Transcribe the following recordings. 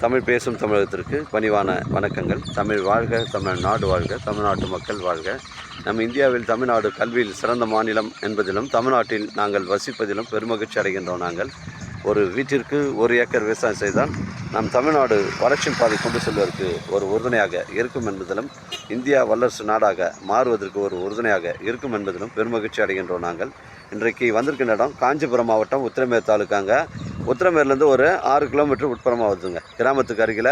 தமிழ் பேசும் தமிழகத்திற்கு பணிவான வணக்கங்கள். தமிழ் வாழ்க, தமிழ்நாடு வாழ்க, தமிழ்நாட்டு மக்கள் வாழ்க. நம் இந்தியாவில் தமிழ்நாடு கல்வியில் சிறந்த மாநிலம் என்பதிலும் தமிழ்நாட்டில் நாங்கள் வசிப்பதிலும் பெருமகிழ்ச்சி அடைகின்றோம். நாங்கள் ஒரு வீட்டிற்கு 1 ஏக்கர் விவசாயம் செய்தால் நம் தமிழ்நாடு வளர்ச்சி பாதை கொண்டு செல்வதற்கு ஒரு உறுதுணையாக இருக்கும் என்பதிலும் இந்தியா வல்லரசு நாடாக மாறுவதற்கு ஒரு உறுதுணையாக இருக்கும் என்பதிலும் பெருமகிழ்ச்சி அடைகின்றோம். நாங்கள் இன்றைக்கு வந்திருக்கின்ற இடம் காஞ்சிபுரம் மாவட்டம் உத்திரமேர் தாலுக்காங்க. உத்திரமேர்லேருந்து ஒரு 6 கிலோமீட்டர் உட்புறமாக வருதுங்க. கிராமத்துக்கு அருகில்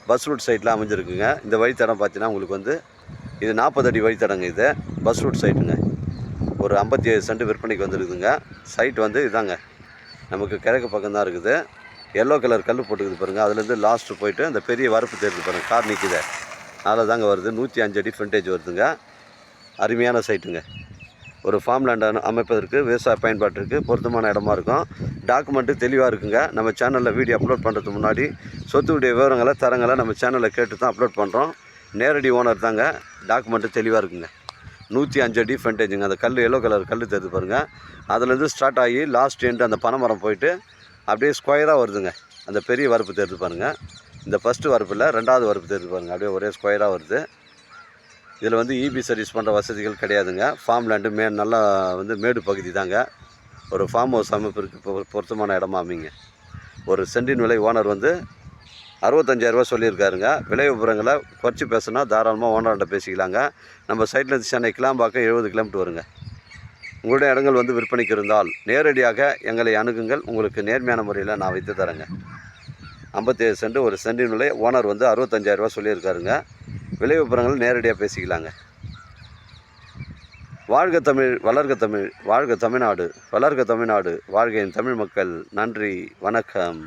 பஸ் ரூட் சைட்டில் அமைஞ்சிருக்குங்க. இந்த வழித்தடம் பார்த்தீங்கன்னா உங்களுக்கு வந்து இது 40 அடி வழித்தடங்க. இது பஸ் ரூட் சைட்டுங்க. ஒரு 57 சென்ட் விற்பனைக்கு வந்துருக்குதுங்க. சைட் வந்து இதாங்க, நமக்கு கிழக்கு பக்கம் தான் இருக்குது. எல்லோ கலர் கல் போட்டுக்குது பாருங்கள். அதுலேருந்து லாஸ்ட்டு போயிட்டு அந்த பெரிய வரப்பு தெரியுது பாருங்கள், கார் நிற்குது, அதில் தாங்க வருது. 105 அடி ஃப்ரண்டேஜ் வருதுங்க. அருமையான சைட்டுங்க. ஒரு ஃபார்ம் லேண்ட் அமைப்பதற்கு விவசாய பயன்பாட்டிற்கு பொருத்தமான இடமா இருக்கும். டாக்குமெண்ட்டு தெளிவாக இருக்குங்க. நம்ம சேனலில் வீடியோ அப்லோட் பண்ணுறதுக்கு முன்னாடி சொத்துடைய விவரங்களை தரங்களை நம்ம சேனலில் கேட்டு தான் அப்லோட் பண்ணுறோம். நேரடி ஓனர் தாங்க. டாக்குமெண்ட்டு தெளிவாக இருக்குங்க. 105 அடி ஃப்ரண்டேஜுங்க. அந்த கல் எல்லோ கலர் கல் தெரிஞ்சு பாருங்கள். அதுலேருந்து ஸ்டார்ட் ஆகி லாஸ்ட் எண்டு அந்த பனைமரம் போயிட்டு அப்படியே ஸ்கொயராக வருதுங்க. அந்த பெரிய வரப்பு தெரிஞ்சு பாருங்கள். இந்த ஃபஸ்ட்டு வரப்பில் 2வது வரப்பு தெரிஞ்சு பாருங்கள். அப்படியே ஒரே ஸ்கொயராக வருது. இதில் வந்து இபி சர்வீஸ் பண்ணுற வசதிகள் கிடையாதுங்க. ஃபார்ம் லேண்டு நல்லா வந்து மேடு பகுதி தாங்க. ஒரு ஃபார்ம் ஹவுஸ் அமைப்பிற்கு பொருத்தமான இடமா அமைங்க. ஒரு சென்டின் விலை ஓனர் வந்து 65,000 சொல்லியிருக்காருங்க. விலை விவரங்களை குறைச்சி பேசுனா தாராளமாக ஓனர்கிட்ட பேசிக்கலாங்க. நம்ம சைட்லேருந்து சென்னை கிளாம்பாக்கம் 70 கிலோமீட்டர் வருங்க. உங்களுடைய இடங்கள் வந்து விற்பனைக்கு இருந்தால் நேரடியாக எங்களை அணுகுங்கள். உங்களுக்கு நேர்மையான முறையில் நான் வைத்து தரேங்க. 57 சென்ட் ஒரு சென்டின் விலை ஓனர் வந்து 65,000 சொல்லியிருக்காருங்க. விலை விவரங்கள் நேரடியாக பேசிக்கலாங்க. வாழ்க தமிழ், வளர்க தமிழ், வாழ்க தமிழ்நாடு, வளர்க தமிழ்நாடு, வாழ்க என் தமிழ் மக்கள். நன்றி, வணக்கம்.